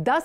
10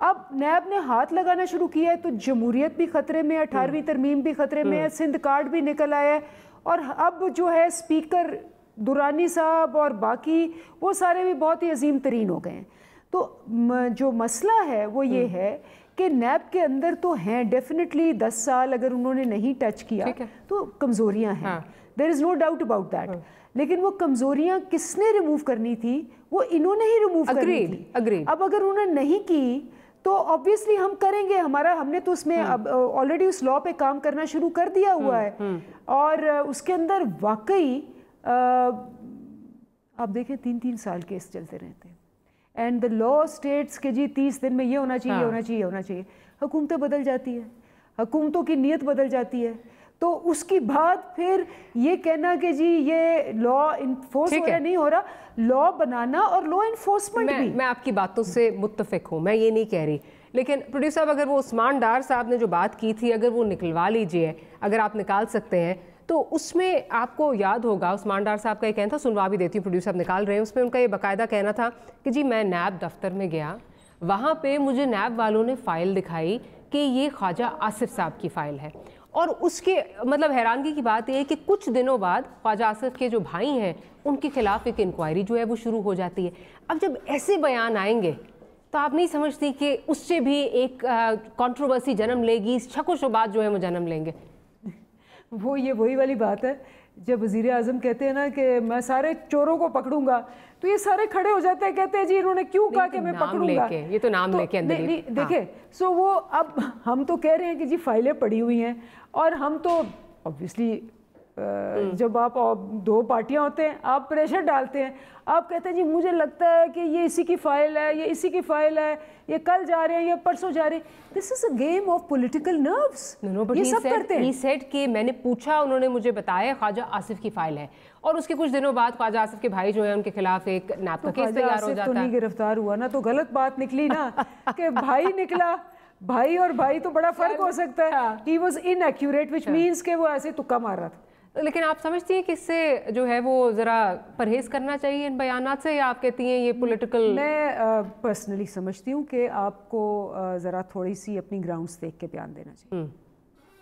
اب نیب نے ہاتھ لگانا شروع کیا ہے تو جمہوریت بھی خطرے میں ہے, 18ویں ترمیم بھی خطرے میں ہے, سندھ کارڈ بھی نکل آیا ہے, اور اب جو ہے اسپیکر درانی صاحب اور باقی وہ سارے بھی بہت ہی عظیم ترین ہو گئے ہیں. تو جو مسئلہ ہے وہ یہ ہے کہ نیب کے اندر تو ہیں ڈیفینیٹلی 10 سال اگر انہوں نے نہیں ٹچ کیا تو کمزوریاں ہیں, دیر is no doubt about that, لیکن وہ کمزوریاں کس نے ریموو کرنی تھی, وہ انہوں نے ہی ریموو کرنی تھی. اب اگر انہوں نے نہیں کی تو obviously ہم کریں گے, ہم نے تو اس میں already اس لاء پہ کام کرنا شروع کر دیا ہوا ہے, اور اس کے اندر واقعی آپ دیکھیں 3 سال کیس چلتے رہتے ہیں, اینڈ دا لا اسٹیٹس کہ جی 30 دن میں یہ ہونا چاہیے, ہونا چاہیے, ہونا چاہیے. حکومتیں بدل جاتی ہے, حکومتوں کی نیت بدل جاتی ہے, تو اس کی بعد پھر یہ کہنا کہ جی یہ لا انفورس ہو رہا نہیں ہو رہا, لا بنانا اور لا انفورسمنٹ بھی. میں آپ کی باتوں سے متفق ہوں, میں یہ نہیں کہہ رہی, لیکن پروڈیوسر صاحب اگر وہ عثمان ڈار صاحب نے جو بات کی تھی اگر وہ نکلوا لیجئے, اگر آپ نکال سکتے ہیں تو اس میں آپ کو یاد ہوگا عثمان ڈار صاحب کا یہ کہنا تھا, سنوا بھی دیتی ہوں, پروڈیوسر صاحب نکال رہے ہیں, اس میں ان کا یہ باقاعدہ کہنا تھا کہ جی میں نیب دفتر میں گیا, وہاں پہ مجھے نیب والوں نے فائل دکھائی کہ یہ خواجہ آصف صاحب کی فائل ہے, اور اس کے مطلب حیرانگی کی بات یہ ہے کہ کچھ دنوں بعد خواجہ آصف کے جو بھائی ہیں ان کے خلاف ایک انکوائری جو ہے وہ شروع ہو جاتی ہے. اب جب ایسے بیان آئیں گے تو آپ نہیں سمجھتی کہ اس سے بھی ایک کنٹروورسی جنم لے گی, شک و شبہات جو ہے وہ جنم لیں گے؟ وہی والی بات ہے, جب وزیر اعظم کہتے ہیں نا کہ میں سارے چوروں کو پکڑوں گا تو یہ سارے کھڑے ہو جاتے ہیں, کہتے ہیں جی انہوں نے کیوں کہا کہ میں پکڑوں گا, یہ تو نام لے کے اندر دیکھیں. سو وہ اب ہم تو کہہ رہے ہیں کہ جی فائلیں پڑی ہوئی ہیں, اور ہم تو obviously جب آپ 2 پارٹیاں ہوتے ہیں آپ پریشر ڈالتے ہیں, آپ کہتے ہیں جی مجھے لگتا ہے کہ یہ اسی کی فائل ہے, یہ اسی کی فائل ہے, یہ کل جا رہے ہیں, یہ پرسوں جا رہے ہیں. This is a game of political nerves. یہ سب کرتے ہیں. ہی سیڈ کہ میں نے پوچھا, انہوں نے مجھے بتایا خواجہ آصف کی فائل ہے, اور اس کے کچھ دنوں بعد خواجہ آصف کے بھائی جو ہیں ان کے خلاف ایک نیب کا کیس تیار ہو جاتا ہے. تو نہیں گرفتار ہوا نا, تو غلط بات نکلی نا کہ بھائی نکلا, بھائی اور بھائی تو بڑا فرق ہو سکتا ہے. He was inaccurate, which means کہ وہ ایسے تکا مار رہا تھا. لیکن آپ سمجھتی ہیں کہ اس سے جو ہے وہ ذرا پرہیز کرنا چاہیے ان بیانات سے, یا آپ کہتی ہیں یہ پولیٹیکل؟ میں پرسنلی سمجھتی ہوں کہ آپ کو ذرا تھوڑی سی اپنی گراؤنڈز دیکھ کے بیان دینا چاہیے.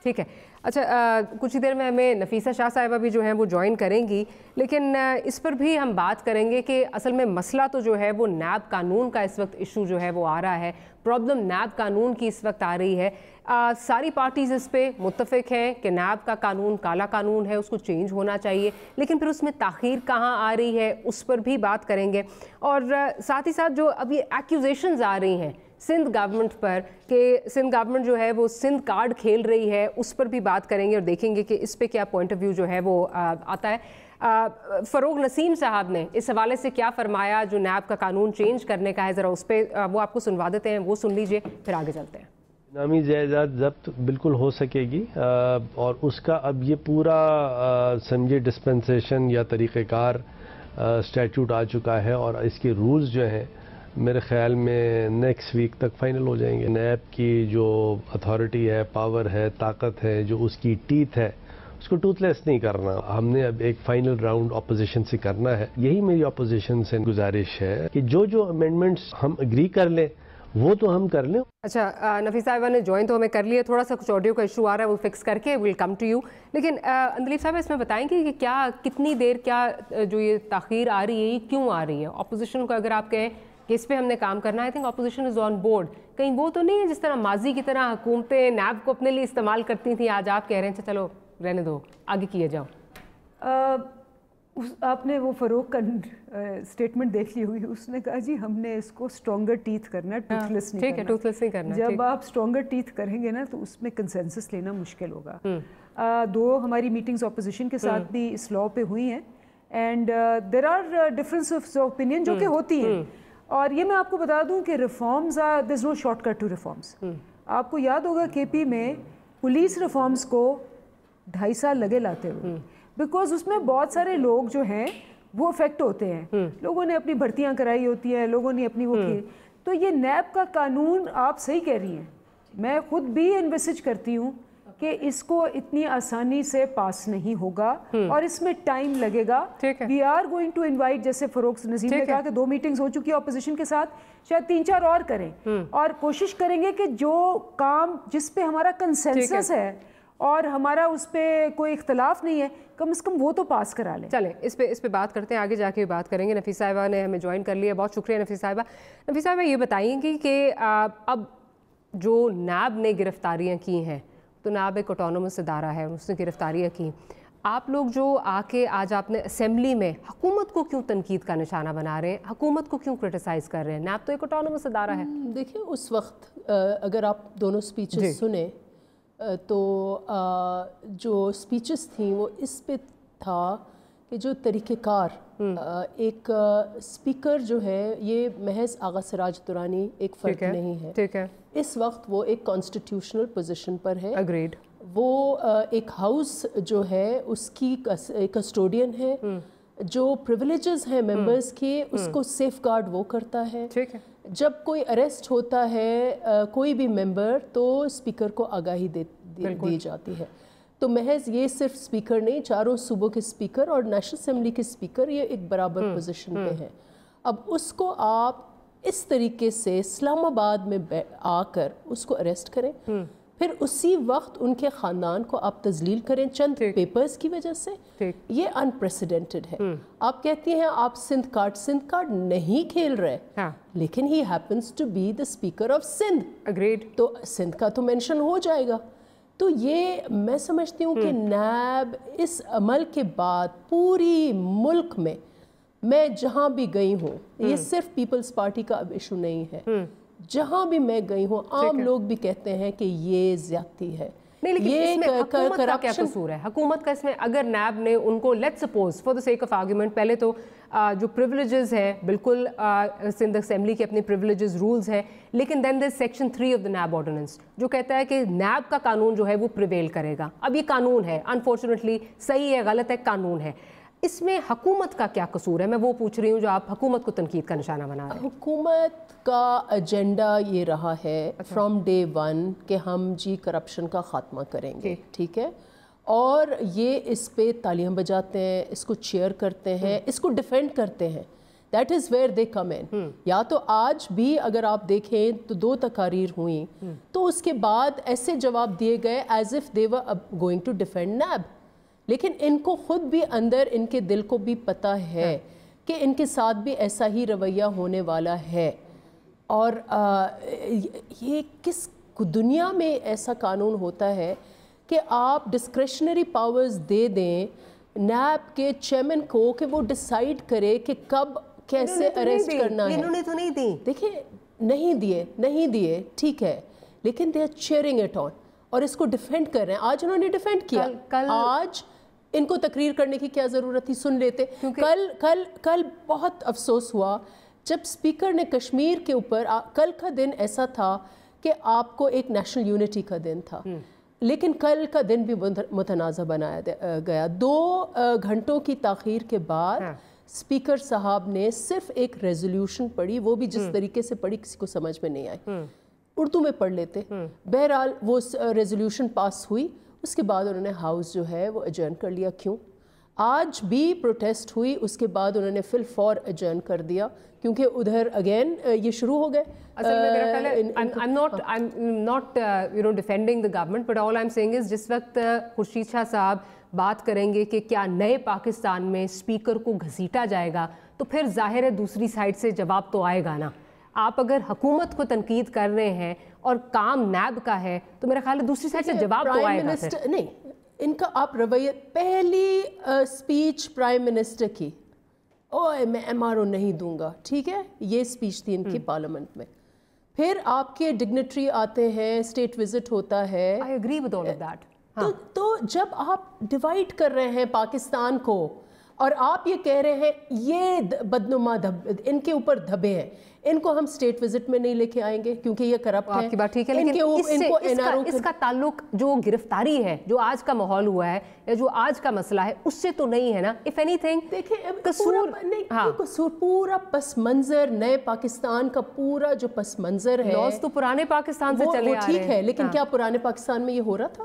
ٹھیک ہے. اچھا, کچھ ہی دیر میں ہمیں نفیسہ شاہ صاحبہ بھی جو ہیں وہ جوائن کریں گی, لیکن اس پر بھی ہم بات کریں گے کہ اصل میں مسئلہ تو جو ہے وہ نیب قانون کا اس وقت ایشو جو ہے وہ آ رہا ہے, پرابلم نیب قانون کی اس وقت آ رہی ہے. ساری پارٹیز اس پہ متفق ہیں کہ نیب کا قانون کالا قانون ہے, اس کو چینج ہونا چاہیے, لیکن پھر اس میں تاخیر کہاں آ رہی ہے اس پر بھی بات کریں گے. اور ساتھ ہی ساتھ جو اب یہ ایکوزیشنز آ رہی ہیں سندھ گورنمنٹ پر کہ سندھ گورنمنٹ جو ہے وہ سندھ کارڈ کھیل رہی ہے, اس پر بھی بات کریں گے اور دیکھیں گے کہ اس پہ کیا پوائنٹ آف ویو جو ہے وہ آتا ہے. فروغ نسیم صاحب نے اس حوالے سے کیا فرمایا جو نیب کا قانون چینج کرنے کا ہے, ذرا اس پہ وہ آپ کو سنوا دیتے ہیں, وہ سن لیجئے پھر آگے چلتے ہیں. نامی جائیداد ضبط بالکل ہو سکے گی, اور اس کا اب یہ پورا سمجھے ڈسپنسیشن یا طریقہ کار اسٹیچوٹ آ چکا ہے, اور اس کے رولز جو ہیں میرے خیال میں نیکسٹ ویک تک فائنل ہو جائیں گے. نیب کی جو اتھارٹی ہے, پاور ہے, طاقت ہے, جو اس کی ٹیتھ ہے, اس کو ٹوتھ لیس نہیں کرنا. ہم نے اب ایک فائنل راؤنڈ اپوزیشن سے کرنا ہے. یہی میری اپوزیشن سے گزارش ہے کہ جو امینڈمنٹس ہم اگری کر لیں وہ تو ہم کر لیں. اچھا, نفیس صاحبہ نے جوائن تو ہمیں کر لیا, تھوڑا سا کچھ آڈیو کا ایشو آ رہا ہے, وہ فکس کر کے ول کم ٹو یو. لیکن اندلیب صاحب اس میں بتائیں گے کہ کیا کتنی دیر کیا جو یہ تاخیر آ رہی ہے یہ کیوں آ رہی ہے؟ اپوزیشن کو اگر آپ کہیں کہ اس پہ ہم نے کام کرنا ہے, I think opposition is on board. کہیں وہ تو نہیں ہے جس طرح ماضی کی طرح حکومتیں نیب کو اپنے لیے استعمال کرتی تھیں, آج آپ کہہ رہے ہیں چلو رہنے دو, آگے کیے جاؤ. آپ نے وہ فروغ کا اسٹیٹمنٹ دیکھ لی ہوئی, اس نے کہا جی ہم نے اس کو اسٹرانگر ٹیتھ کرنا ہے, ٹوتھ لیس نہیں کرنا. جب آپ اسٹرانگر ٹیتھ کریں گے نا تو اس میں کنسنسس لینا مشکل ہوگا. 2 ہماری میٹنگز اپوزیشن کے ساتھ بھی اس لاء پہ ہوئی ہیں, and there are difference of opinion جو کہ ہوتی ہیں. اور یہ میں آپ کو بتا دوں کہ reforms there is no short cut to reforms. آپ کو یاد ہوگا کے پی میں پولیس ریفارمز کو 2.5 سال لگے لاتے ہوئے, بیکاز اس میں بہت سارے لوگ جو ہیں وہ افیکٹ ہوتے ہیں. لوگوں نے اپنی بھرتیاں کرائی ہوتی ہیں, لوگوں نے اپنی وہ کی. تو یہ نیب کا قانون آپ صحیح کہہ رہی ہیں, میں خود بھی انویسج کرتی ہوں کہ اس کو اتنی آسانی سے پاس نہیں ہوگا اور اس میں ٹائم لگے گا. We are going to invite, جیسے فروخ نظیم نے کہا کہ 2 میٹنگز ہو چکی ہے اپوزیشن کے ساتھ, شاید 3-4 اور کریں اور کوشش کریں گے کہ جو کام جس پہ ہمارا کنسنسس ہے اور ہمارا اس پہ کوئی اختلاف نہیں ہے, کم از کم وہ تو پاس کرا لیں. چلیں اس پہ بات کرتے ہیں, آگے جا کے بات کریں گے. نفیس صاحبہ نے ہمیں جوائن کر لیا, بہت شکریہ نفیس صاحبہ. نفیس صاحبہ یہ بتائیں گی کہ اب جو نیب نے گرفتاریاں کی ہیں, تو نیب ایک آٹونومس ادارہ ہے, اس نے گرفتاریاں کی, آپ لوگ جو آ کے آج آپ نے اسمبلی میں حکومت کو کیوں تنقید کا نشانہ بنا رہے ہیں, حکومت کو کیوں کرٹیسائز کر رہے ہیں؟ نیب تو ایک آٹونومس ادارہ ہے. دیکھیں اس وقت اگر آپ دونوں سپیچز سنیں تو جو سپیچز تھیں وہ اس پہ تھا کہ جو طریقہ کار ایک سپیکر جو ہے, یہ محض آغا سراج درانی ایک فرد نہیں ہے. ٹھیک ہے, اس وقت وہ ایک کانسٹیٹیوشنل پوزیشن پر ہے. اگریڈ. وہ ایک ہاؤس جو ہے اس کی کسٹوڈین ہے, جو پریویلیجز ہیں ممبرز کے اس کو سیف گارڈ وہ کرتا ہے. ٹھیک ہے, جب کوئی اریسٹ ہوتا ہے کوئی بھی ممبر تو اسپیکر کو آگاہی دی جاتی ہے. تو محض یہ صرف اسپیکر نہیں, چاروں صوبوں کے اسپیکر اور نیشنل اسمبلی کے اسپیکر یہ ایک برابر پوزیشن پہ ہیں. اب اس کو آپ اس طریقے سے اسلام آباد میں آ کر اس کو اریسٹ کریں, پھر اسی وقت ان کے خاندان کو آپ تذلیل کریں چند پیپرز کی وجہ سے, یہ انپریسیڈنٹڈ ہے. آپ کہتی ہیں آپ سندھ کارڈ نہیں کھیل رہے, لیکن he happens to be the speaker of Sindh. Agreed. تو سندھ کا تو مینشن ہو جائے گا. تو یہ میں سمجھتی ہوں کہ نیب اس عمل کے بعد پوری ملک میں جہاں بھی گئی ہوں, یہ صرف پیپلز پارٹی کا اب ایشو نہیں ہے, جہاں بھی میں گئی ہوں عام لوگ بھی کہتے ہیں کہ یہ زیادتی ہے. نہیں, لیکن اس میں حکومت کا کیا قصور ہے؟ حکومت کا اس میں, اگر نیب نے ان کو let suppose for the sake of argument, پہلے تو جو پریویلیجز ہیں بالکل سندھ اسمبلی کے اپنے پریویلیجز رولز ہیں, لیکن then there section 3 of the NAB ordinance جو کہتا ہے کہ نیب کا قانون جو ہے وہ پریویل کرے گا. اب یہ قانون ہے, انفارچونیٹلی صحیح ہے غلط ہے, قانون ہے. اس میں حکومت کا کیا قصور ہے؟ میں وہ پوچھ رہی ہوں جو آپ حکومت کو تنقید کا نشانہ بنا رہے ہیں. حکومت کا ایجنڈا یہ رہا ہے فرام ڈے 1 کہ ہم کرپشن کا خاتمہ کریں گے, ٹھیک ہے, اور یہ اس پہ تالیاں بجاتے ہیں, اس کو چیئر کرتے ہیں, اس کو ڈیفینڈ کرتے ہیں. دیٹ از ویئر دے کم ان. یا تو آج بھی اگر آپ دیکھیں تو 2 تقاریر ہوئیں تو اس کے بعد ایسے جواب دیے گئے as if they were going to defend NAB, لیکن ان کو خود بھی اندر ان کے دل کو بھی پتہ ہے کہ ان کے ساتھ بھی ایسا ہی رویہ ہونے والا ہے. اور یہ کس دنیا میں ایسا قانون ہوتا ہے کہ آپ ڈسکریشنری پاورز دے دیں نیب کے چیئرمین کو کہ وہ ڈیسائیڈ کرے کہ کب کیسے اریسٹ کرنا ہے. انہوں نے تو نہیں دی. دیکھیں نہیں دیے ٹھیک ہے, لیکن they are cheering it on اور اس کو ڈیفینڈ کر رہے ہیں. آج انہوں نے ڈیفینڈ کیا, آج ان کو تقریر کرنے کی کیا ضرورت تھی, سن لیتے. کل بہت افسوس ہوا جب اسپیکر نے کشمیر کے اوپر, کل کا دن ایسا تھا کہ آپ کو ایک نیشنل یونٹی کا دن تھا, لیکن کل کا دن بھی متنازع بنایا گیا. 2 گھنٹوں کی تاخیر کے بعد اسپیکر صاحب نے صرف ایک ریزولوشن پڑھی, وہ بھی جس طریقے سے پڑھی کسی کو سمجھ میں نہیں آئی, اردو میں پڑھ لیتے. بہرحال وہ ریزولوشن پاس ہوئی, اس کے بعد انہوں نے ہاؤس جو ہے وہ ایڈجرن کر لیا. کیوں؟ آج بھی پروٹیسٹ ہوئی, اس کے بعد انہوں نے فی الفور ایڈجرن کر دیا کیونکہ ادھر اگین یہ شروع ہو گئے. اصل میں میرا خیال ہے I'm not defending the government, but all I'm saying is جس وقت خورشید شاہ صاحب بات کریں گے کہ کیا نئے پاکستان میں اسپیکر کو گھسیٹا جائے گا, تو پھر ظاہر ہے دوسری سائڈ سے جواب تو آئے گا نا. آپ اگر حکومت کو تنقید کر رہے ہیں اور کام نیب کا ہے تو میرا خیال ہے دوسری سائڈ سے جواب تو آئے گا. نہیں, ان کا آپ رویہ, پہلی سپیچ پرائم منسٹر کی, اوے میں MRO نہیں دوں گا, ٹھیک ہے, یہ سپیچ تھی ان کی پارلیمنٹ میں. پھر آپ کے ڈگنیٹری آتے ہیں, اسٹیٹ وزٹ ہوتا ہے. I agree with all of that. تو جب آپ ڈیوائڈ کر رہے ہیں پاکستان کو اور آپ یہ کہہ رہے ہیں یہ بدنما ان کے اوپر دھبے ہیں, ان کو ہم اسٹیٹ وزٹ میں نہیں لے کے آئیں گے کیونکہ یہ کرپٹ ہیں. آپ کی بات ٹھیک ہے, لیکن اس کا تعلق جو گرفتاری ہے, جو آج کا ماحول ہوا ہے یا جو آج کا مسئلہ ہے, اس سے تو نہیں ہے نا. if anything قصور پورا پس منظر, نئے پاکستان کا پورا جو پس منظر ہے, لاس تو پرانے پاکستان سے چلے آ رہے ہیں. ٹھیک ہے, لیکن کیا پرانے پاکستان میں یہ ہو رہا تھا؟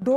2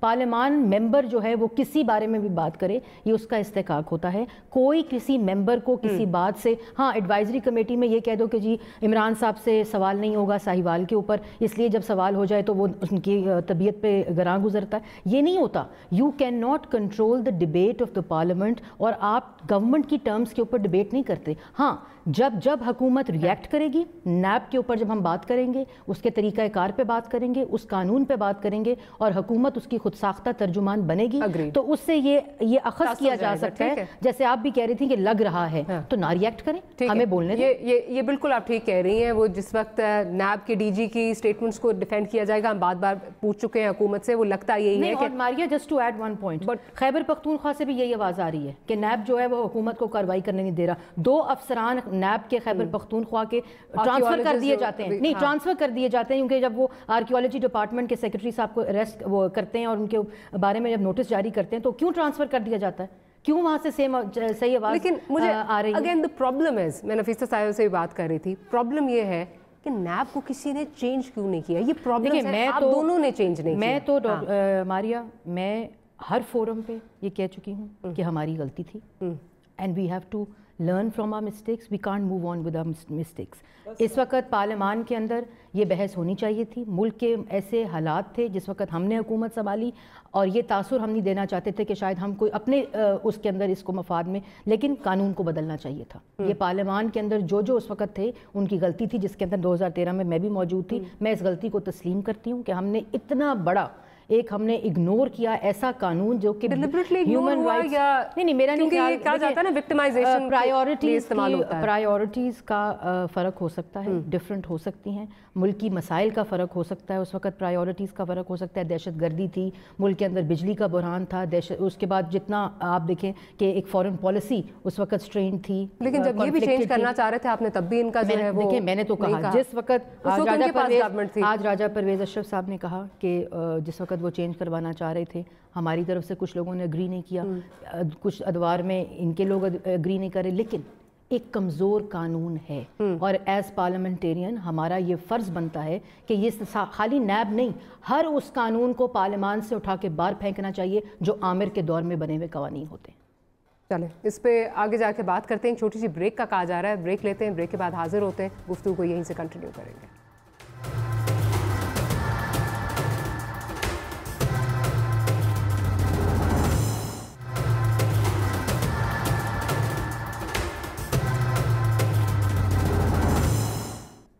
پارلیمان ممبر جو ہے وہ کسی بارے میں بھی بات کرے یہ اس کا استحقاق ہوتا ہے. کوئی کسی ممبر کو کسی بات سے ہاں ایڈوائزری کمیٹی میں یہ کہہ دو کہ جی عمران صاحب سے سوال نہیں ہوگا ساہیوال کے اوپر اس لیے جب سوال ہو جائے تو وہ ان کی طبیعت پہ گراں گزرتا ہے, یہ نہیں ہوتا. You can not control the debate of the parliament, اور آپ گورنمنٹ کی ٹرمز کے اوپر ڈبیٹ نہیں کرتے. ہاں جب حکومت ریئیکٹ کرے گی نیب کے اوپر, جب ہم بات کریں گے اس کے طریقہ کار پہ بات کریں گے, اس قانون پہ بات کریں گے, اور حکومت اس کی خود ساختہ ترجمان بنے گی, تو اس سے یہ اخذ کیا جا سکتا ہے جیسے آپ بھی کہہ رہی تھیں کہ لگ رہا ہے تو نہ ریئیکٹ کریں, ہمیں بولنے دیں. یہ بالکل آپ ٹھیک کہہ رہی ہیں. وہ جس وقت نیب کے ڈی جی کی سٹیٹمنٹس کو ڈیفینڈ کیا جائے گا, ہم بار پوچھ چکے ہیں حکومت سے, وہ لگتا یہی ہے کہ Maria just to add one point, Khyber Pakhtunkhwa سے بھی یہی آواز آ رہی ہے کہ نیب جو ہے وہ حکومت کو کارروائی کرنے نہیں دے رہا. 2 افسران نیب کے خیبر پختونخوا کے ٹرانسفر کر دیے جاتے ہیں, نہیں ٹرانسفر کر دیے جاتے ہیں کیونکہ جب وہ آرکیولوجی ڈپارٹمنٹ کے سیکرٹری صاحب کو اریسٹ وہ کرتے ہیں اور ان کے بارے میں جب نوٹس جاری کرتے ہیں تو کیوں ٹرانسفر کر دیا جاتا ہے, کیوں وہاں سے صحیح آواز لیکن مجھے آ رہی ہے. اگین دا پرابلم از, میں نفیسہ صاحب سے بات کر رہی تھی, پرابلم یہ ہے کہ نیب کو کسی نے چینج کیوں نہیں کیا. یہ پرابلم ہے آپ دونوں نے چینج نہیں کیا. میں تو ماریا میں ہر فورم پہ یہ کہہ چکی ہوں کہ ہماری غلطی تھی and we have to learn from our mistakes, we can't move on with our mistakes. اس وقت پارلیمان کے اندر یہ بحث ہونی چاہیے تھی. ملک کے ایسے حالات تھے جس وقت ہم نے حکومت سنبھالی اور یہ تاثر ہم نہیں دینا چاہتے تھے کہ شاید ہم کوئی اپنے اس کے اندر اس کو مفاد میں, لیکن قانون کو بدلنا چاہیے تھا. یہ پارلیمان کے اندر جو اس وقت تھے ان کی غلطی تھی جس کے اندر 2013 میں بھی موجود تھی. میں اس غلطی کو تسلیم کرتی ہوں کہ ہم نے اتنا بڑا ہم نے اگنور کیا ایسا قانون جو کہ ہیومن رائٹس, نہیں میرا نہیں خیال, کہا جاتا ہے نا وکٹمائزیشن, پرائیورٹیز کا فرق ہو سکتا ہے, ڈفرنٹ ہو سکتی ہیں, ملکی مسائل کا فرق ہو سکتا ہے. اس وقت پرائیورٹیز کا فرق ہو سکتا ہے. دہشت گردی تھی, ملک کے اندر بجلی کا بحران تھا, اس کے بعد جتنا آپ دیکھیں کہ ایک فورن پالیسی اس وقت سٹرین تھی. لیکن جب یہ بھی چینج کرنا چاہ رہے تھے آپ نے تب بھی ان کا جو ہے وہ دیکھیں, میں نے تو کہا جس وقت آج راجہ پرویز اشرف صاحب نے کہا کہ جس وقت وہ چینج کروانا چاہ رہے تھے ہماری طرف سے کچھ لوگوں نے اگری نہیں کیا, کچھ ادوار میں ان کے لوگ اگری نہیں کرے, لیکن ایک کمزور قانون ہے اور ایز پارلیمنٹیرین ہمارا یہ فرض بنتا ہے کہ یہ خالی نیب نہیں, ہر اس قانون کو پارلیمان سے اٹھا کے باہر پھینکنا چاہیے جو عامر کے دور میں بنے ہوئے قوانین ہوتے ہیں. چلیں اس پہ آگے جا کے بات کرتے ہیں. چھوٹی سی بریک کا کہا جا رہا ہے, بریک لیتے ہیں, بریک کے بعد حاضر ہوتے ہیں, گفتگو کو یہیں سے کنٹینیو کریں گے.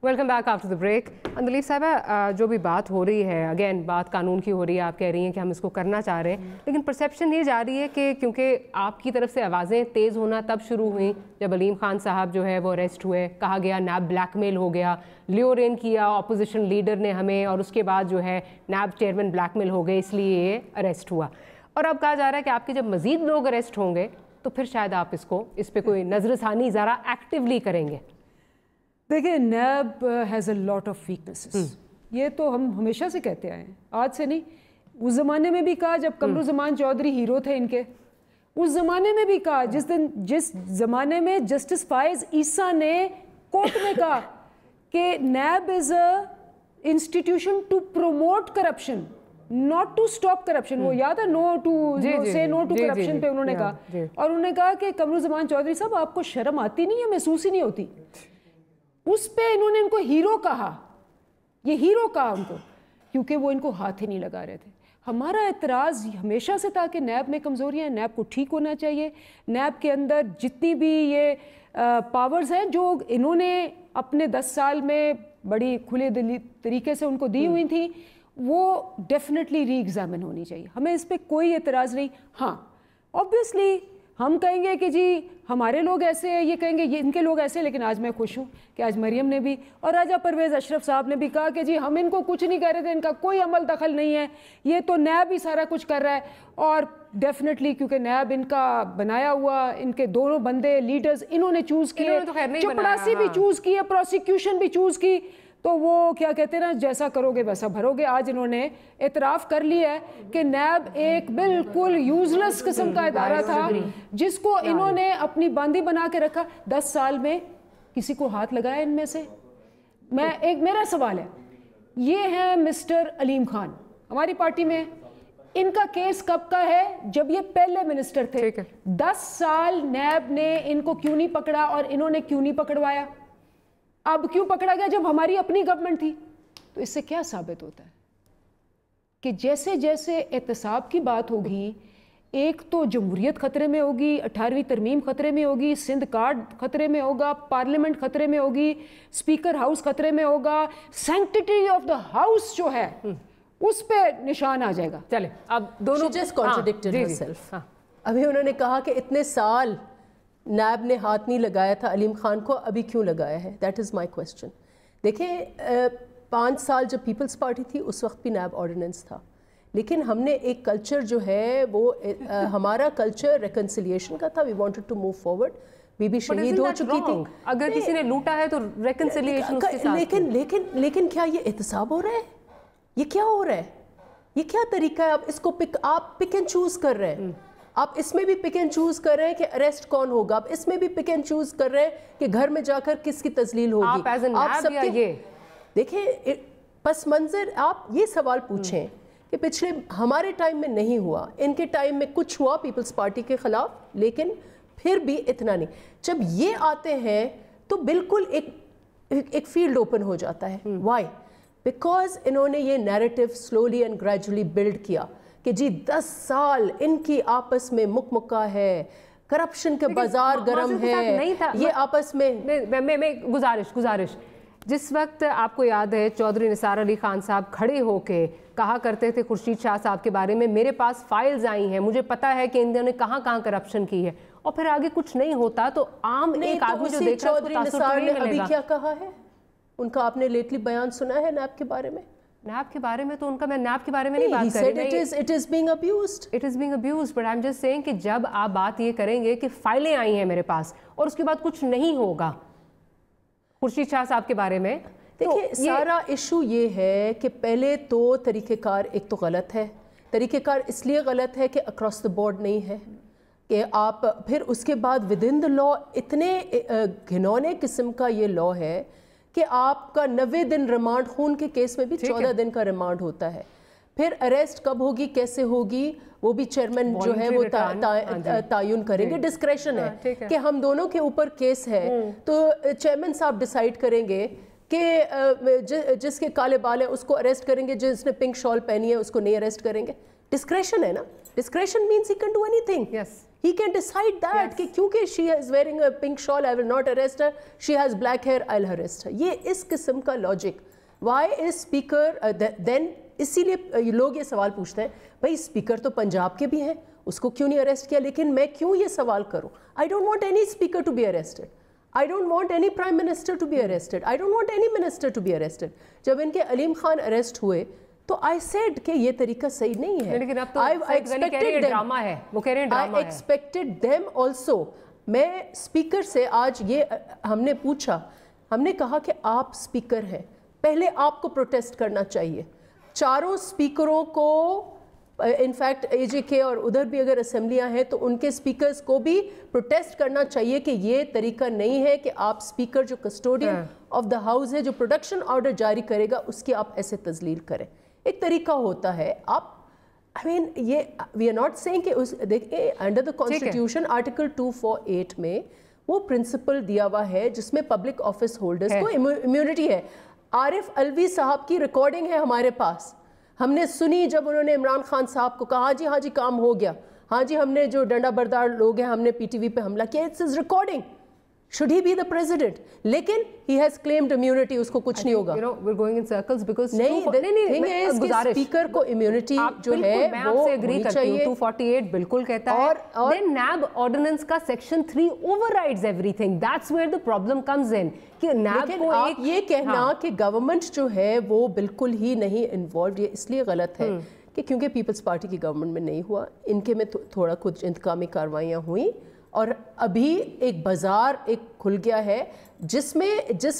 Welcome back after the break. Andleeb صاحبہ, جو بھی بات ہو رہی ہے, اگین بات قانون کی ہو رہی ہے, آپ کہہ رہی ہیں کہ ہم اس کو کرنا چاہ رہے ہیں, لیکن پرسیپشن یہ جا رہی ہے کہ کیونکہ آپ کی طرف سے آوازیں تیز ہونا تب شروع ہوئیں جب علیم خان صاحب جو ہے وہ اریسٹ ہوئے, کہا گیا نیب بلیک میل ہو گیا, لیورین کیا اپوزیشن لیڈر نے ہمیں, اور اس کے بعد جو ہے نیب چیئرمین بلیک میل ہو گئے اس لیے یہ اریسٹ ہوا. اور اب کہا جا رہا ہے کہ آپ کے جب مزید لوگ اریسٹ ہوں گے تو پھر شاید آپ اس پہ کوئی نظر ثانی ذرا ایکٹیولی کریں گے. دیکھیں, NAB has a lot of weaknesses, یہ تو ہم ہمیشہ سے کہتے آئے ہیں, آج سے نہیں. اس زمانے میں بھی کہا جب قمرالزمان چودھری ہیرو تھے ان کے, اس زمانے میں بھی کہا, جس زمانے میں جسٹس فائز عیسیٰ نے کورٹ میں کہا کہ NAB is a institution to promote corruption not to stop corruption. وہ یاد ہے no to say no to corruption پہ انہوں نے کہا, اور انہوں نے کہا کہ قمرالزمان چودھری صاحب آپ کو شرم آتی نہیں ہے, محسوس ہی نہیں ہوتی. اس پہ انہوں نے ان کو ہیرو کہا, یہ ہیرو کہا ان کو, کیونکہ وہ ان کو ہاتھ ہی نہیں لگا رہے تھے. ہمارا اعتراض ہمیشہ سے تھا کہ نیب میں کمزوریاں ہیں, نیب کو ٹھیک ہونا چاہیے. نیب کے اندر جتنی بھی یہ پاورز ہیں جو انہوں نے اپنے 10 سال میں بڑی کھلے دلی طریقے سے ان کو دی ہوئی تھیں, وہ ڈیفینیٹلی ری ایگزامن ہونی چاہیے. ہمیں اس پہ کوئی اعتراض نہیں. ہاں اوبویسلی ہم کہیں گے کہ جی ہمارے لوگ ایسے ہیں, یہ کہیں گے یہ ان کے لوگ ایسے, لیکن آج میں خوش ہوں کہ آج مریم نے بھی اور راجہ پرویز اشرف صاحب نے بھی کہا کہ جی ہم ان کو کچھ نہیں کہہ رہے تھے, ان کا کوئی عمل دخل نہیں ہے, یہ تو نیب ہی سارا کچھ کر رہا ہے. اور ڈیفینیٹلی کیونکہ نیب ان کا بنایا ہوا, ان کے دونوں بندے لیڈرز انہوں نے چوز کیے, چپڑاسی بھی چوز کی ہے, پروسیکیوشن بھی چوز کی, تو وہ کیا کہتے ہیں نا, جیسا کرو گے ویسا بھرو گے. آج انہوں نے اعتراف کر لیا ہے کہ نیب ایک بالکل یوزلیس قسم کا ادارہ تھا جس کو انہوں نے اپنی باندی بنا کے رکھا. 10 سال میں کسی کو ہاتھ لگایا ان میں سے؟ میرا سوال ہے, یہ ہے مسٹر علیم خان ہماری پارٹی میں, ان کا کیس کب کا ہے؟ جب یہ پہلے منسٹر تھے. 10 سال نیب نے ان کو کیوں نہیں پکڑا اور انہوں نے کیوں نہیں پکڑوایا؟ اب کیوں پکڑا گیا جب ہماری اپنی گورنمنٹ تھی؟ تو اس سے کیا ثابت ہوتا ہے کہ جیسے جیسے احتساب کی بات ہوگی، ایک تو جمہوریت خطرے میں ہوگی، 18ویں ترمیم خطرے میں ہوگی، سندھ کارڈ خطرے میں ہوگا، پارلیمنٹ خطرے میں ہوگی، اسپیکر ہاؤس خطرے میں ہوگا، سینکٹیٹی آف دا ہاؤس جو ہے اس پہ نشان آ جائے گا. چلے اب دونوں ابھی انہوں نے کہا کہ اتنے سال نیب نے ہاتھ نہیں لگایا تھا علیم خان کو، ابھی کیوں لگایا ہے؟ That is my question. دیکھیں 5 سال جب پیپلز پارٹی تھی اس وقت بھی نیب آرڈیننس تھا، لیکن ہم نے ایک کلچر جو ہے وہ ہمارا کلچر ریکنسیلیشن کا تھا. We wanted to move forward. Bibi شہید ہو چکی تھی. اگر کسی نے لوٹا ہے تو ریکنسیلیشن اس کے ساتھ. لیکن کیا یہ احتساب ہو رہا ہے؟ یہ کیا ہو رہا ہے؟ یہ کیا طریقہ ہے؟ آپ اس کو آپ پک اینڈ چوز کر رہے ہیں. آپ اس میں بھی پک اینڈ چوز کر رہے ہیں کہ اریسٹ کون ہوگا، آپ اس میں بھی پک اینڈ چوز کر رہے ہیں کہ گھر میں جا کر کس کی تذلیل ہوگی. آپ سب کے دیکھیں پس منظر. آپ یہ سوال پوچھیں کہ پچھلے ہمارے ٹائم میں نہیں ہوا، ان کے ٹائم میں کچھ ہوا پیپلز پارٹی کے خلاف، لیکن پھر بھی اتنا نہیں. جب یہ آتے ہیں تو بالکل ایک فیلڈ اوپن ہو جاتا ہے. وائی؟ بیکاز انہوں نے یہ narrative slowly and gradually build کیا کہ جی 10 سال ان کی آپس میں مکمکا ہے، کرپشن کے بازار گرم ہے، یہ آپس میں. میں گزارش جس وقت آپ کو یاد ہے چودھری نثار علی خان صاحب کھڑے ہو کے کہا کرتے تھے خورشید شاہ صاحب کے بارے میں، میرے پاس فائلز آئی ہیں، مجھے پتا ہے کہ انہوں نے کہاں کہاں کرپشن کی ہے، اور پھر آگے کچھ نہیں ہوتا تو عام ایک آدمی جو دیکھ رہا ہے چودھری نثار نے ابھی کیا کہا ہے؟ ان کا آپ نے لیٹلی بیان سنا ہے نیب کے بارے میں؟ نیب کے بارے میں تو ان کا، میں نیب کے بارے میں نہیں بات کر رہی. It is being abused. It is being abused, but I'm just saying کہ جب آپ بات یہ کریں گے کہ فائلیں آئی ہیں میرے پاس اور اس کے بعد کچھ نہیں ہوگا خورشید شاہ صاحب کے بارے میں. دیکھیں سارا ایشو یہ ہے کہ پہلے تو طریقہ کار ایک تو غلط ہے. طریقہ کار اس لیے غلط ہے کہ اکراس دا بورڈ نہیں ہے کہ آپ پھر اس کے بعد ود ان دا لا اتنے گھنونے قسم کا یہ لا ہے کہ آپ کا 90 دن ریمانڈ، خون کے کیس میں بھی 14 دن کا ریمانڈ ہوتا ہے. پھر اریسٹ کب ہوگی، کیسے ہوگی، وہ بھی چیئرمین جو ہے وہ تعین کریں گے. ڈسکریشن ہے کہ ہم دونوں کے اوپر کیس ہے تو چیئرمین صاحب ڈیسائیڈ کریں گے کہ جس کے کالے بال ہیں اس کو اریسٹ کریں گے، جس نے پنک شال پہنی ہے اس کو نہیں اریسٹ کریں گے. ڈسکریشن ہے نا. Discretion means he can do any thing. He can decide that کہ کیونکہ she is wearing a pink shawl I will not arrest her, she has black hair I'll arrest her. یہ اس قسم کا logic. Why is speaker then اسی لیے لوگ یہ سوال پوچھتے ہیں بھائی اسپیکر تو پنجاب کے بھی ہیں، اس کو کیوں نہیں اریسٹ کیا؟ لیکن میں کیوں یہ سوال کروں؟ I don't want any speaker to be arrested. I don't want any prime minister to be arrested. I don't want any minister to be arrested. جب ان کے علیم خان اریسٹ ہوئے تو I said کہ یہ طریقہ صحیح نہیں ہے. لیکن اب تو ڈرامہ ہے، وہ کہہ رہے ہیں ڈرامہ ہے. I expected them also. میں اسپیکر سے آج یہ ہم نے پوچھا، ہم نے کہا کہ آپ اسپیکر ہیں، پہلے آپ کو پروٹیسٹ کرنا چاہیے. چاروں اسپیکروں کو انفیکٹ اے جے کے اور ادھر بھی اگر اسمبلیاں ہیں تو ان کے اسپیکرز کو بھی پروٹیسٹ کرنا چاہیے کہ یہ طریقہ نہیں ہے کہ آپ اسپیکر جو کسٹوڈین آف دا ہاؤس ہے، جو پروڈکشن آرڈر جاری کرے گا، اس کی آپ ایسے تذلیل کریں. ایک طریقہ ہوتا ہے. آپ یہ وی آر ناٹ سیئنگ کہ دیکھیں انڈر دا کانسٹیٹیوشن آرٹیکل 248 میں وہ پرنسپل دیا ہوا ہے جس میں پبلک آفس ہولڈرز کو امیونٹی ہے. عارف الوی صاحب کی ریکارڈنگ ہے ہمارے پاس، ہم نے سنی جب انہوں نے عمران خان صاحب کو کہا ہاں جی کام ہو گیا، ہاں جی ہم نے جو ڈنڈا بردار لوگ ہیں ہم نے پی ٹی وی پہ حملہ کیا. It's is recording. Should he be the president? لیکن he has claimed immunity, اس کو کچھ نہیں ہوگا. We're going in circles because speaker کو immunity جو ہے وہ ہونی چاہیے. 248 بالکل کہتا ہے. Then NAB ordinance کا section 3 overrides everything. That's where the problem comes in. کہ NAB کو آپ یہ کہنا کہ گورنمنٹ جو ہے وہ بالکل ہی نہیں انوالوڈ، یہ اس لیے غلط ہے کہ کیونکہ پیپلز پارٹی کی گورنمنٹ میں نہیں ہوا، ان کے میں تھوڑا کچھ انتقامی کاروائیاں ہوئیں، اور ابھی ایک بازار ایک کھل گیا ہے جس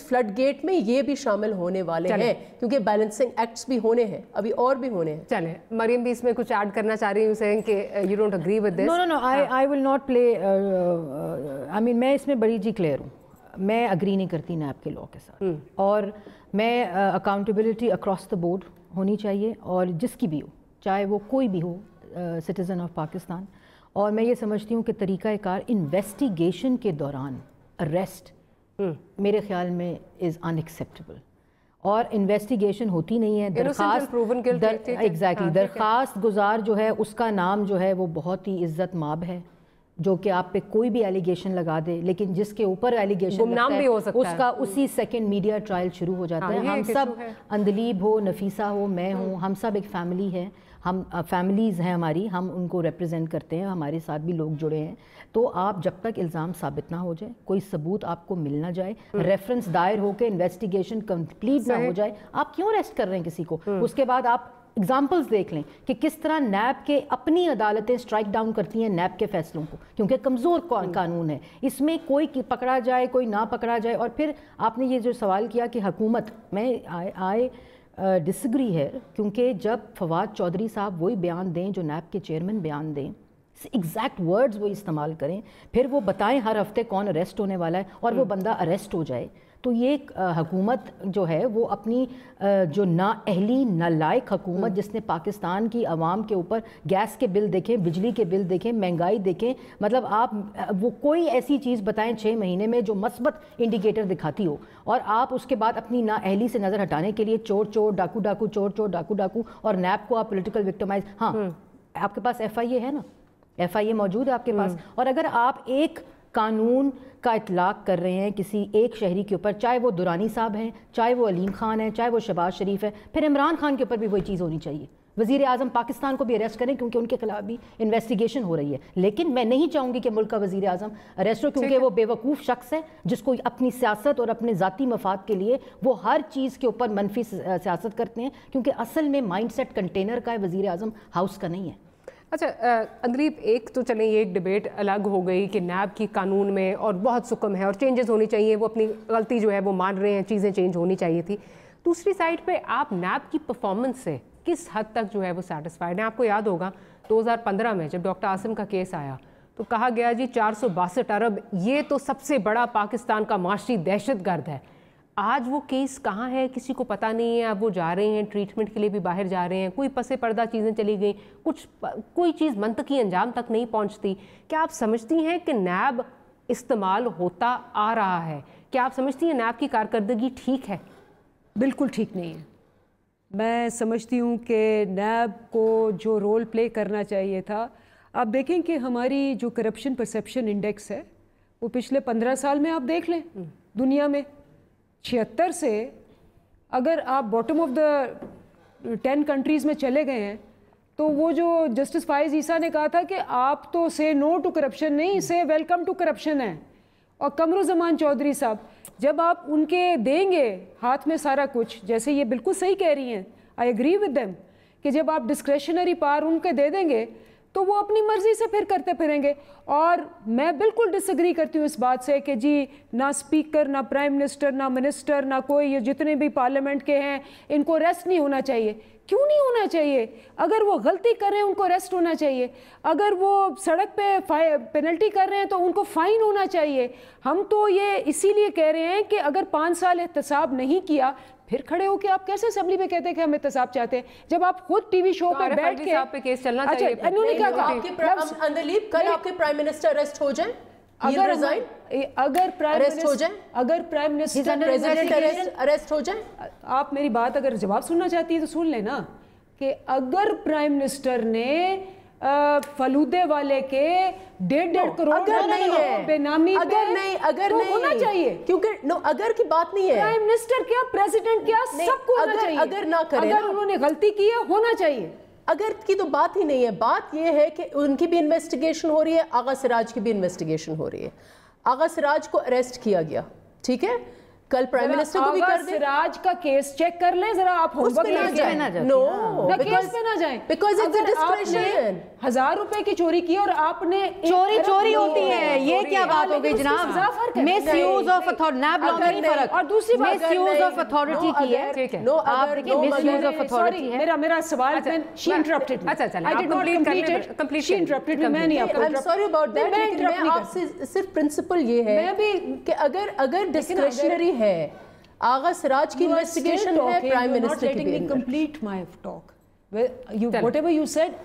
فلڈ گیٹ میں یہ بھی شامل ہونے والے ہیں، کیونکہ بیلنسنگ ایکٹس بھی ہونے ہیں، ابھی اور بھی ہونے ہیں. چلیں مریم بھی اس میں کچھ ایڈ کرنا چاہ رہی ہوں سیئنگ کہ you don't agree with this. No, I will not play I mean میں اس میں بڑی کلیئر ہوں. میں اگری نہیں کرتی نیب کے لاء کے ساتھ، اور میں اکاؤنٹیبلٹی اکراس دا بورڈ ہونی چاہیے، اور جس کی بھی ہو چاہے وہ کوئی بھی ہو سٹیزن آف پاکستان. اور میں یہ سمجھتی ہوں کہ طریقہ کار انویسٹیگیشن کے دوران اریسٹ میرے خیال میں از ان ایکسیپٹیبل. اور انویسٹیگیشن ہوتی نہیں ہے, درخواست گزار جو ہے اس کا نام جو ہے وہ بہت ہی عزت مآب ہے, جو کہ آپ پہ کوئی بھی ایلیگیشن لگا دے, لیکن جس کے اوپر ایلیگیشن لگتا ہے اس کا اسی سیکنڈ میڈیا ٹرائل شروع ہو جاتا ہے. ہم سب اندلیب ہو, نفیسہ ہو, میں ہوں, ہم سب ایک فیملی ہے, ہم فیملیز ہیں ہماری, ہم ان کو ریپرزینٹ کرتے ہیں, ہمارے ساتھ بھی لوگ جڑے ہیں. تو آپ جب تک الزام ثابت نہ ہو جائے, کوئی ثبوت آپ کو مل نہ جائے, ریفرنس دائر ہو کے انویسٹیگیشن کمپلیٹ نہ ہو جائے, آپ کیوں اریسٹ کر رہے ہیں کسی کو؟ اس کے بعد آپ ایگزامپلز دیکھ لیں کہ کس طرح نیب کے اپنی عدالتیں سٹرائک ڈاؤن کرتی ہیں نیب کے فیصلوں کو, کیونکہ کمزور قانون ہے, اس میں کوئی پکڑا جائے کوئی نہ پکڑا جائے. اور پھر آپ نے یہ جو سوال کیا کہ حکومت, میں آئے ڈس ایگری ہے, کیونکہ جب فواد چودھری صاحب وہی بیان دیں جو نیب کے چیئرمین بیان دیں, ایگزیکٹ ورڈز وہ استعمال کریں, پھر وہ بتائیں ہر ہفتے کون اریسٹ ہونے والا ہے اور وہ بندہ اریسٹ ہو جائے, تو یہ حکومت جو ہے وہ اپنی جو نااہلی نالائق حکومت جس نے پاکستان کی عوام کے اوپر گیس کے بل دیکھیں, بجلی کے بل دیکھیں, مہنگائی دیکھیں, مطلب آپ وہ کوئی ایسی چیز بتائیں 6 مہینے میں جو مثبت انڈیکیٹر دکھاتی ہو, اور آپ اس کے بعد اپنی نااہلی سے نظر ہٹانے کے لیے چور چور ڈاکو ڈاکو چور چور ڈاکو ڈاکو اور نیب کو آپ پولیٹیکل وکٹمائز. ہاں آپ کے پاس ایف آئی اے ہے نا, ایف آئی اے موجود ہے آپ کے پاس, اور اگر آپ ایک قانون کا اطلاق کر رہے ہیں کسی ایک شہری کے اوپر, چاہے وہ دورانی صاحب ہیں, چاہے وہ علیم خان ہے, چاہے وہ شہباز شریف ہے, پھر عمران خان کے اوپر بھی وہی چیز ہونی چاہیے. وزیر اعظم پاکستان کو بھی اریسٹ کریں کیونکہ ان کے خلاف بھی انویسٹیگیشن ہو رہی ہے, لیکن میں نہیں چاہوں گی کہ ملک کا وزیر اعظم اریسٹ ہو, کیونکہ وہ بے وقوف شخص ہے جس کو اپنی سیاست اور اپنے ذاتی مفاد کے لیے وہ ہر چیز کے اوپر منفی سیاست کرتے ہیں, کیونکہ اصل میں مائنڈ سیٹ کنٹینر کا ہے, وزیر اعظم ہاؤس کا نہیں ہے. اچھا اندلیب, ایک تو چلیں یہ ایک ڈیبیٹ الگ ہو گئی کہ نیب کی قانون میں اور بہت سکم ہے اور چینجز ہونی چاہیے, وہ اپنی غلطی جو ہے وہ مان رہے ہیں, چیزیں چینج ہونی چاہیے تھی. دوسری سائڈ پہ آپ نیب کی پرفارمنس سے کس حد تک جو ہے وہ سیٹسفائیڈ ہیں؟ آپ کو یاد ہوگا 2015 میں جب ڈاکٹر عاصم کا کیس آیا تو کہا گیا جی 462 ارب یہ تو سب سے بڑا پاکستان کا معاشی دہشت گرد ہے. آج وہ کیس کہاں ہے کسی کو پتہ نہیں ہے, اب وہ جا رہے ہیں ٹریٹمنٹ کے لیے بھی باہر جا رہے ہیں, کوئی پس پردہ چیزیں چلی گئیں, کوئی چیز منطقی انجام تک نہیں پہنچتی. کیا آپ سمجھتی ہیں کہ نیب استعمال ہوتا آ رہا ہے؟ کیا آپ سمجھتی ہیں نیب کی کارکردگی ٹھیک ہے؟ بالکل ٹھیک نہیں ہے. میں سمجھتی ہوں کہ نیب کو جو رول پلے کرنا چاہیے تھا, آپ دیکھیں کہ ہماری جو کرپشن پرسیپشن انڈیکس ہے وہ پچھلے 15 سال میں آپ دیکھ لیں دنیا میں 76 سے اگر آپ باٹم آف دا 10 کنٹریز میں چلے گئے ہیں, تو وہ جو جسٹس فائز عیسیٰ نے کہا تھا کہ آپ تو سے نو ٹو کرپشن نہیں, سے ویلکم ٹو کرپشن ہے. اور قمرالزمان چودھری صاحب جب آپ ان کے دیں گے ہاتھ میں سارا کچھ, جیسے یہ بالکل صحیح کہہ رہی ہیں, آئی ایگری ود دیم, کہ جب آپ ڈسکریشنری پاور ان کے دے دیں گے تو وہ اپنی مرضی سے پھر کرتے پھریں گے. اور میں بالکل ڈس ایگری کرتی ہوں اس بات سے کہ جی نہ اسپیکر, نہ پرائم منسٹر, نہ منسٹر, نہ کوئی یہ جتنے بھی پارلیمنٹ کے ہیں ان کو ریسٹ نہیں ہونا چاہیے. کیوں نہیں ہونا چاہیے؟ اگر وہ غلطی کر رہے ہیں ان کو ریسٹ ہونا چاہیے, اگر وہ سڑک پہ پینلٹی کر رہے ہیں تو ان کو فائن ہونا چاہیے. ہم تو یہ اسی لیے کہہ رہے ہیں کہ اگر 5 سال احتساب نہیں کیا, پھر کھڑے ہو کے آپ کیسے اسمبلی میں کہتے ہیں کہ ہم احتساب چاہتے ہیں, جب آپ خود ٹی وی شو پہ بیٹھ کے آپ پہ کیس چلنا چاہیے. انہوں نے کیا کہا اندلیب کل آپ کے پرائم منسٹر اریسٹ ہو جائیں, اگر پرائم منسٹر اریسٹ ہو جائیں, آپ میری بات اگر جواب سننا چاہتی ہے تو سن لیں نا, کہ اگر پرائم منسٹر نے فلودے والے کے 1.5 کروڑ بے نامی اگر نہیں ہونا چاہیے, کیونکہ اگر کی بات نہیں ہے, پرائم منسٹر کیا پریزیڈنٹ کیا سب کو ہونا چاہیے. اگر نہ کریں, اگر انہوں نے غلطی کی ہے ہونا چاہیے. اگر کی تو بات ہی نہیں ہے, بات یہ ہے کہ ان کی بھی انویسٹیگیشن ہو رہی ہے, آغا سراج کی بھی انویسٹیگیشن ہو رہی ہے. آغا سراج کو اریسٹ کیا گیا, ٹھیک ہے, کل پرائم منسٹر کو بھی کر دیں. سراج کا کیس چیک کر لیں ذرا, آپ ہوم ورک نہ جائیں, نو کیس پہ نہ جائیں, بیکاز اٹس اے ڈسکریشن. 1000 روپے کی چوری کی اور آپ نے چوری ہوتی ہے, یہ کیا بات ہو گئی جناب؟ مس یوز آف اتھارٹی, نیب لا میں نہیں فرق. اور دوسری بات مس یوز آف اتھارٹی کی ہے, آپ دیکھیں مس یوز آف اتھارٹی ہے. میرا سوال, شی انٹرپٹڈ می. اچھا چلیں آپ کمپلیٹ شی انٹرپٹڈ می, میں نہیں آپ کو, I am sorry about that, لیکن میں آپ سے صرف پرنسپل یہ ہے کہ اگر ڈسکریشنری ہے, آغا سراج کی انویسٹیگیشن ہے, پرائم منسٹر کی بھی. Complete my talk. whatever you said,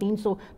300,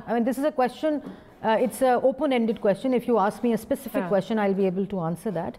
I mean, this is a question, it's a open-ended question. If you ask me a specific question, I'll be able to answer that.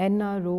NRO